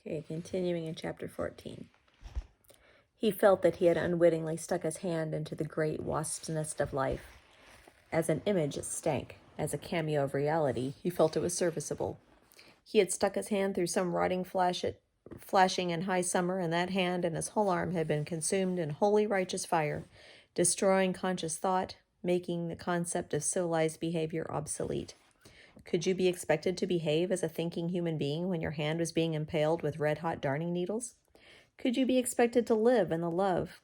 Okay, continuing in chapter 14. He felt that he had unwittingly stuck his hand into the great wasp's nest of life. As an image, it stank. As a cameo of reality, he felt it was serviceable. He had stuck his hand through some rotting flashing in high summer, and that hand and his whole arm had been consumed in holy righteous fire, destroying conscious thought, making the concept of civilized behavior obsolete. Could you be expected to behave as a thinking human being when your hand was being impaled with red-hot darning needles? Could you be expected to live in the love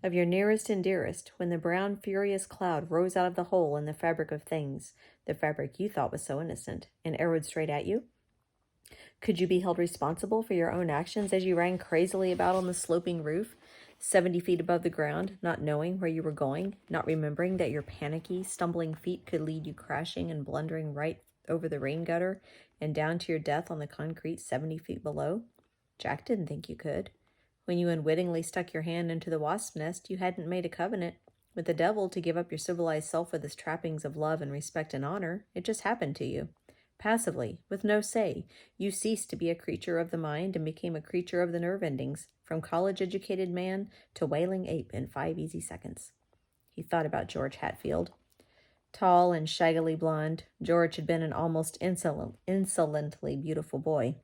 of your nearest and dearest when the brown, furious cloud rose out of the hole in the fabric of things, the fabric you thought was so innocent, and arrowed straight at you? Could you be held responsible for your own actions as you ran crazily about on the sloping roof, 70 feet above the ground, not knowing where you were going, not remembering that your panicky, stumbling feet could lead you crashing and blundering right over the rain gutter and down to your death on the concrete 70 feet below? Jack didn't think you could. When you unwittingly stuck your hand into the wasp's nest, you hadn't made a covenant with the devil to give up your civilized self with its trappings of love and respect and honor. It just happened to you. Passively, with no say, you ceased to be a creature of the mind and became a creature of the nerve endings, from college-educated man to wailing ape in 5 easy seconds. He thought about George Hatfield. Tall and shaggily blonde, George had been an almost insolently beautiful boy.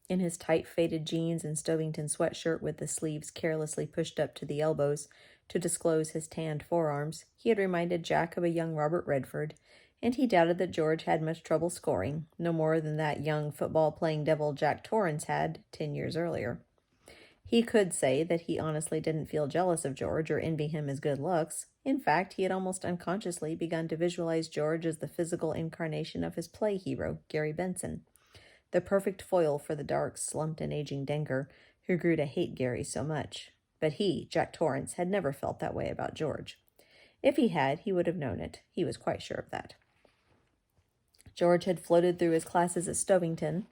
In his tight faded jeans and Stovington sweatshirt with the sleeves carelessly pushed up to the elbows to disclose his tanned forearms, he had reminded Jack of a young Robert Redford, and he doubted that George had much trouble scoring, no more than that young football-playing devil Jack Torrance had 10 years earlier. He could say that he honestly didn't feel jealous of George or envy him his good looks. In fact, he had almost unconsciously begun to visualize George as the physical incarnation of his play hero, Gary Benson, the perfect foil for the dark, slumped and aging Denker who grew to hate Gary so much. But he, Jack Torrance, had never felt that way about George. If he had, he would have known it. He was quite sure of that. George had floated through his classes at Stovington.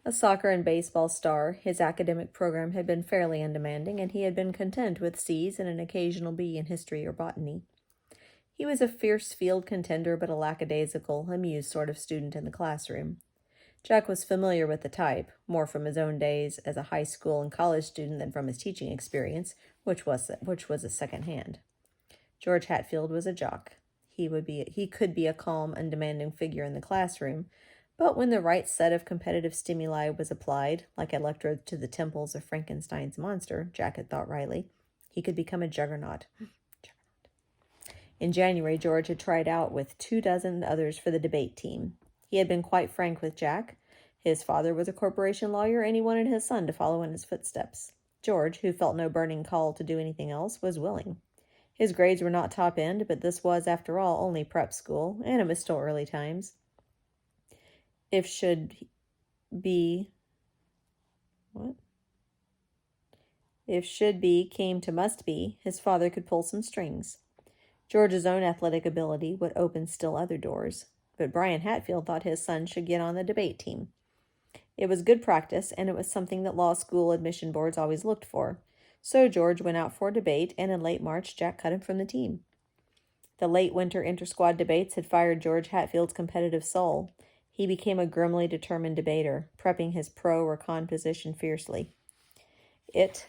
A soccer and baseball star, his academic program had been fairly undemanding, and he had been content with C's and an occasional B in history or botany. He was a fierce field contender, but a lackadaisical, amused sort of student in the classroom. Jack was familiar with the type, more from his own days as a high school and college student than from his teaching experience, which was a second hand. George Hatfield was a jock. He could be a calm, undemanding figure in the classroom, but when the right set of competitive stimuli was applied, like electrodes to the temples of Frankenstein's monster, Jack had thought wryly, he could become a juggernaut. In January, George had tried out with 24 others for the debate team. He had been quite frank with Jack. His father was a corporation lawyer, and he wanted his son to follow in his footsteps. George, who felt no burning call to do anything else, was willing. His grades were not top end, but this was, after all, only prep school, and it was still early times. If should be came to must be, his father could pull some strings. George's own athletic ability would open still other doors, but Brian Hatfield thought his son should get on the debate team. It was good practice, and it was something that law school admission boards always looked for. So George went out for a debate, and in late March, Jack cut him from the team. The late winter inter-squad debates had fired George Hatfield's competitive soul. He became a grimly determined debater, prepping his pro or con position fiercely. It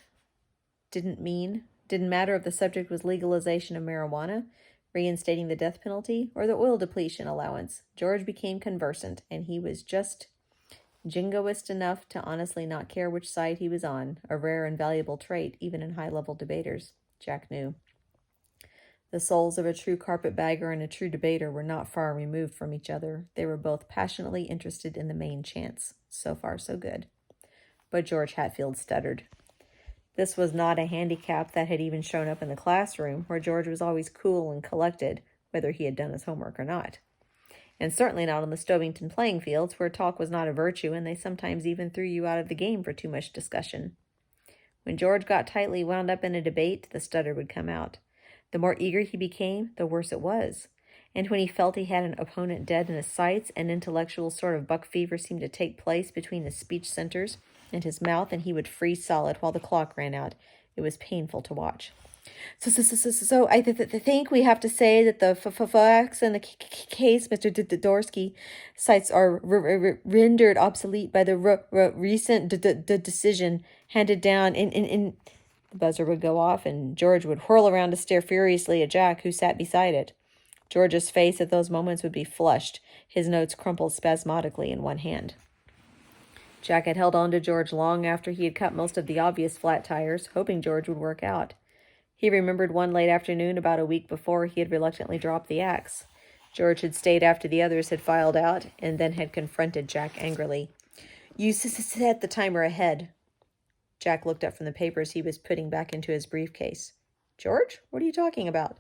didn't matter if the subject was legalization of marijuana, reinstating the death penalty, or the oil depletion allowance. George became conversant, and he was just jingoist enough to honestly not care which side he was on, a rare and valuable trait even in high-level debaters, Jack knew. The souls of a true carpetbagger and a true debater were not far removed from each other. They were both passionately interested in the main chance. So far, so good. But George Hatfield stuttered. This was not a handicap that had even shown up in the classroom, where George was always cool and collected, whether he had done his homework or not. And certainly not on the Stovington playing fields, where talk was not a virtue, and they sometimes even threw you out of the game for too much discussion. When George got tightly wound up in a debate, the stutter would come out. The more eager he became, the worse it was. And when he felt he had an opponent dead in his sights, an intellectual sort of buck fever seemed to take place between his speech centers and his mouth, and he would freeze solid while the clock ran out. It was painful to watch. So I think we have to say that the facts in the case, Mr. Dorsky cites, are rendered obsolete by the recent decision handed down in. The buzzer would go off, and George would whirl around to stare furiously at Jack, who sat beside it. George's face at those moments would be flushed, his notes crumpled spasmodically in one hand. Jack had held on to George long after he had cut most of the obvious flat tires, hoping George would work out. He remembered one late afternoon about a week before he had reluctantly dropped the axe. George had stayed after the others had filed out and then had confronted Jack angrily. You set the timer ahead. Jack looked up from the papers he was putting back into his briefcase. George, what are you talking about?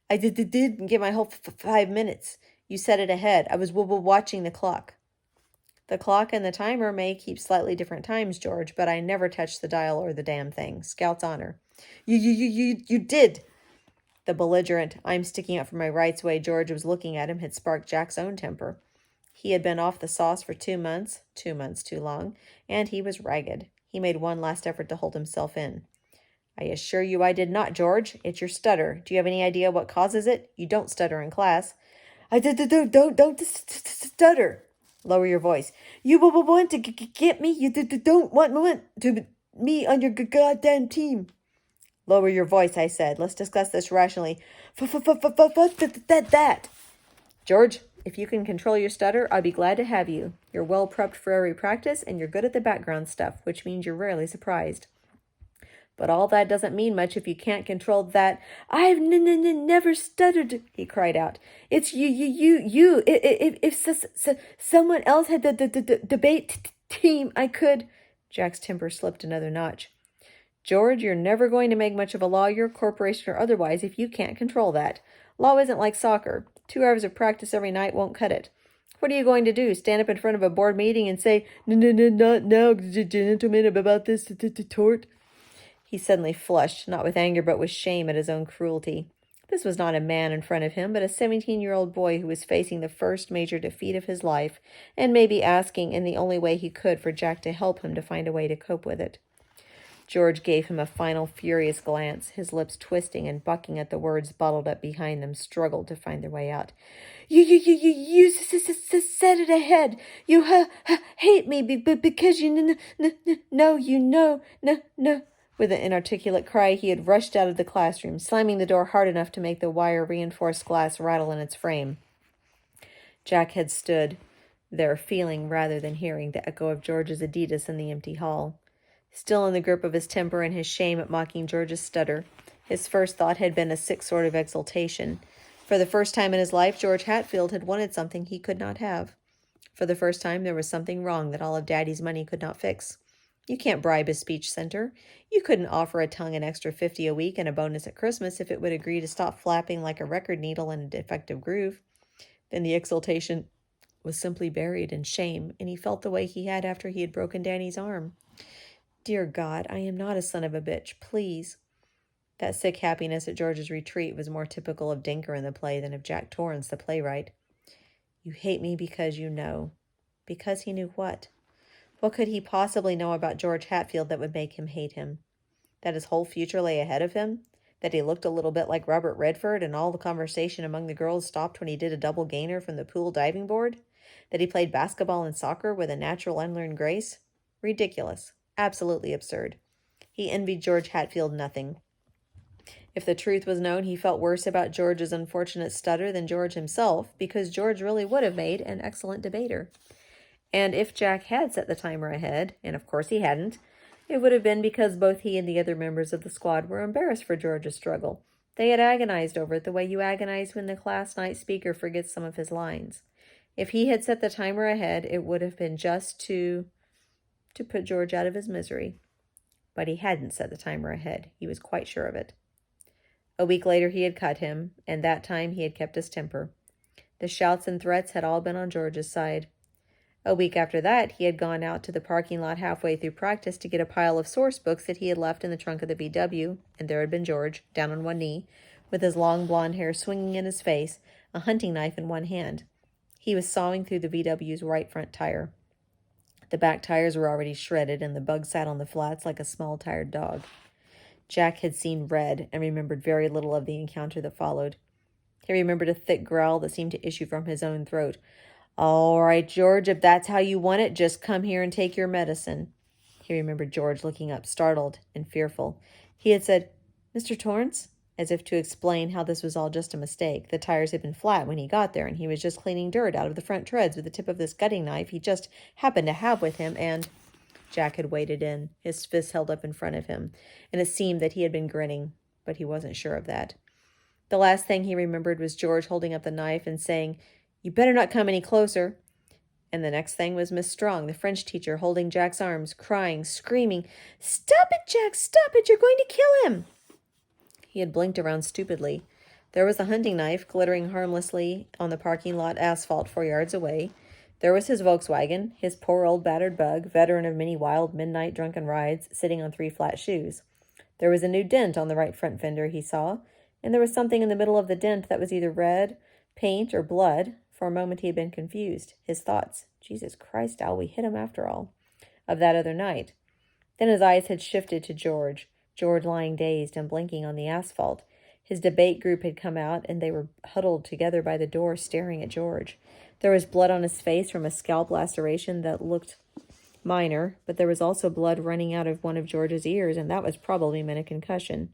I didn't get my whole 5 minutes. You set it ahead. I was watching the clock. The clock and the timer may keep slightly different times, George, but I never touched the dial or the damn thing. Scout's honor. You did. The belligerent, I'm sticking up for my rights way George was looking at him had sparked Jack's own temper. He had been off the sauce for 2 months, 2 months too long, and he was ragged. He made one last effort to hold himself in. I assure you I did not, George. It's your stutter. Do you have any idea what causes it? You don't stutter in class. I don't stutter. Lower your voice. You want to get me? You don't want to me on your goddamn team. Lower your voice, I said. Let's discuss this rationally. That. George, if you can control your stutter, I'll be glad to have you. You're well prepped for every practice, and you're good at the background stuff, which means you're rarely surprised. But all that doesn't mean much if you can't control that. I've never stuttered, he cried out. It's you. If someone else had the debate team, I could. Jack's temper slipped another notch. George, you're never going to make much of a lawyer, corporation, or otherwise if you can't control that. Law isn't like soccer. 2 hours of practice every night won't cut it. What are you going to do? Stand up in front of a board meeting and say, No, not now, gentlemen, about this tort? He suddenly flushed, not with anger but with shame at his own cruelty. This was not a man in front of him, but a 17-year-old boy who was facing the first major defeat of his life, and maybe asking in the only way he could for Jack to help him to find a way to cope with it. George gave him a final furious glance, his lips twisting and bucking at the words bottled up behind them, struggled to find their way out. You said it ahead. You hate me because you no. With an inarticulate cry, he had rushed out of the classroom, slamming the door hard enough to make the wire-reinforced glass rattle in its frame. Jack had stood there, feeling rather than hearing the echo of George's Adidas in the empty hall. Still in the grip of his temper and his shame at mocking George's stutter, his first thought had been a sick sort of exultation. For the first time in his life, George Hatfield had wanted something he could not have. For the first time, there was something wrong that all of Daddy's money could not fix. You can't bribe a speech center. You couldn't offer a tongue an extra $50 a week and a bonus at Christmas if it would agree to stop flapping like a record needle in a defective groove. Then the exultation was simply buried in shame, and he felt the way he had after he had broken Danny's arm. Dear God, I am not a son of a bitch, please. That sick happiness at George's retreat was more typical of Dinker in the play than of Jack Torrance, the playwright. You hate me because you know. Because he knew what? What could he possibly know about George Hatfield that would make him hate him? That his whole future lay ahead of him? That he looked a little bit like Robert Redford and all the conversation among the girls stopped when he did a double gainer from the pool diving board? That he played basketball and soccer with a natural unlearned grace? Ridiculous. Absolutely absurd. He envied George Hatfield nothing. If the truth was known, he felt worse about George's unfortunate stutter than George himself, because George really would have made an excellent debater. And if Jack had set the timer ahead, and of course he hadn't, it would have been because both he and the other members of the squad were embarrassed for George's struggle. They had agonized over it the way you agonize when the class night speaker forgets some of his lines. If he had set the timer ahead, it would have been just to put George out of his misery. But he hadn't set the timer ahead. He was quite sure of it. A week later he had cut him, and that time he had kept his temper. The shouts and threats had all been on George's side. A week after that, he had gone out to the parking lot halfway through practice to get a pile of source books that he had left in the trunk of the VW, and there had been George, down on one knee, with his long blonde hair swinging in his face, a hunting knife in one hand. He was sawing through the VW's right front tire. The back tires were already shredded, and the bug sat on the flats like a small tired dog. Jack had seen red and remembered very little of the encounter that followed. He remembered a thick growl that seemed to issue from his own throat. "All right, George, if that's how you want it, just come here and take your medicine." He remembered George looking up, startled and fearful. He had said, "Mr. Torrance?" as if to explain how this was all just a mistake. The tires had been flat when he got there, and he was just cleaning dirt out of the front treads with the tip of this gutting knife he just happened to have with him, and Jack had waded in, his fists held up in front of him, and it seemed that he had been grinning, but he wasn't sure of that. The last thing he remembered was George holding up the knife and saying, "You better not come any closer." And the next thing was Miss Strong, the French teacher, holding Jack's arms, crying, screaming, "Stop it, Jack! Stop it! You're going to kill him!" He had blinked around stupidly. There was the hunting knife glittering harmlessly on the parking lot asphalt 4 yards away. There was his Volkswagen, his poor old battered bug, veteran of many wild midnight drunken rides, sitting on 3 flat shoes. There was a new dent on the right front fender, he saw, and there was something in the middle of the dent that was either red, paint, or blood. For a moment he had been confused. His thoughts, "Jesus Christ, Al, we hit him after all," of that other night. Then his eyes had shifted to George lying dazed and blinking on the asphalt. His debate group had come out, and they were huddled together by the door, staring at George. There was blood on his face from a scalp laceration that looked minor, but there was also blood running out of one of George's ears, and that was probably meant a concussion.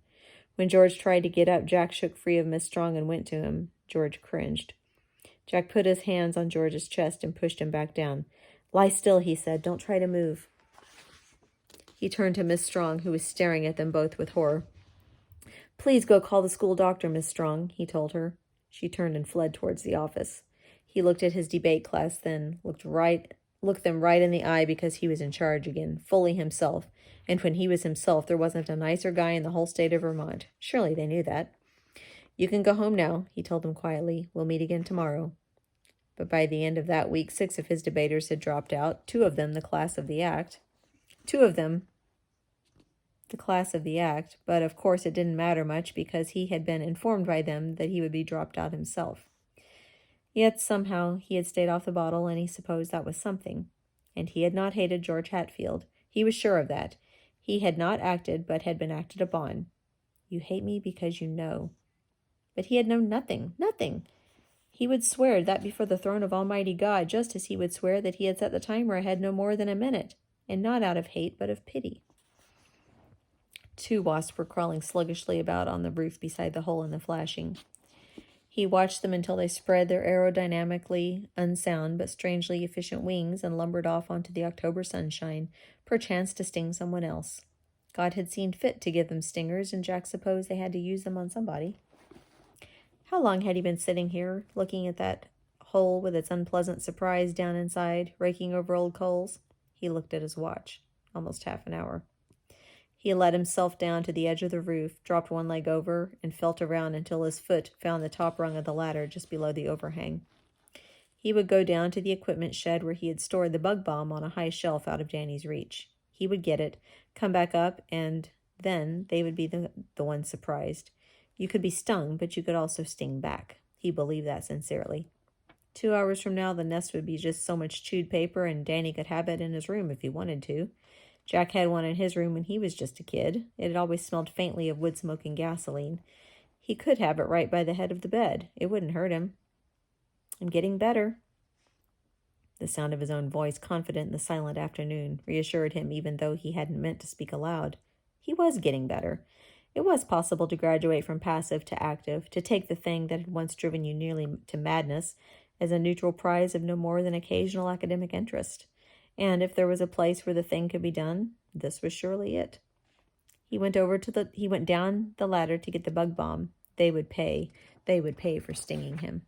When George tried to get up, Jack shook free of Miss Strong and went to him. George cringed. Jack put his hands on George's chest and pushed him back down. "Lie still," he said. "Don't try to move." He turned to Miss Strong, who was staring at them both with horror. "Please go call the school doctor, Miss Strong," he told her. She turned and fled towards the office. He looked at his debate class then, looked them right in the eye because he was in charge again, fully himself. And when he was himself, there wasn't a nicer guy in the whole state of Vermont. Surely they knew that. "You can go home now," he told them quietly. "We'll meet again tomorrow." But by the end of that week, 6 of his debaters had dropped out, 2 of them the class of the act, but of course it didn't matter much because he had been informed by them that he would be dropped out himself. Yet somehow he had stayed off the bottle, and he supposed that was something. And he had not hated George Hatfield. He was sure of that. He had not acted, but had been acted upon. "You hate me because you know." But he had known nothing. He would swear that before the throne of Almighty God, just as he would swear that he had set the timer ahead no more than a minute, and not out of hate, but of pity. 2 wasps were crawling sluggishly about on the roof beside the hole in the flashing. He watched them until they spread their aerodynamically unsound but strangely efficient wings and lumbered off onto the October sunshine, perchance to sting someone else. God had seen fit to give them stingers, and Jack supposed they had to use them on somebody. How long had he been sitting here, looking at that hole with its unpleasant surprise down inside, raking over old coals? He looked at his watch. Almost half an hour. He let himself down to the edge of the roof, dropped one leg over, and felt around until his foot found the top rung of the ladder just below the overhang. He would go down to the equipment shed where he had stored the bug bomb on a high shelf out of Danny's reach. He would get it, come back up, and then they would be the ones surprised. You could be stung, but you could also sting back. He believed that sincerely. 2 hours from now, the nest would be just so much chewed paper, and Danny could have it in his room if he wanted to. Jack had one in his room when he was just a kid. It had always smelled faintly of wood smoke and gasoline. He could have it right by the head of the bed. It wouldn't hurt him. "I'm getting better." The sound of his own voice, confident in the silent afternoon, reassured him even though he hadn't meant to speak aloud. He was getting better. It was possible to graduate from passive to active, to take the thing that had once driven you nearly to madness as a neutral prize of no more than occasional academic interest. And if there was a place where the thing could be done, this was surely it. He went down the ladder to get the bug bomb. They would pay for stinging him.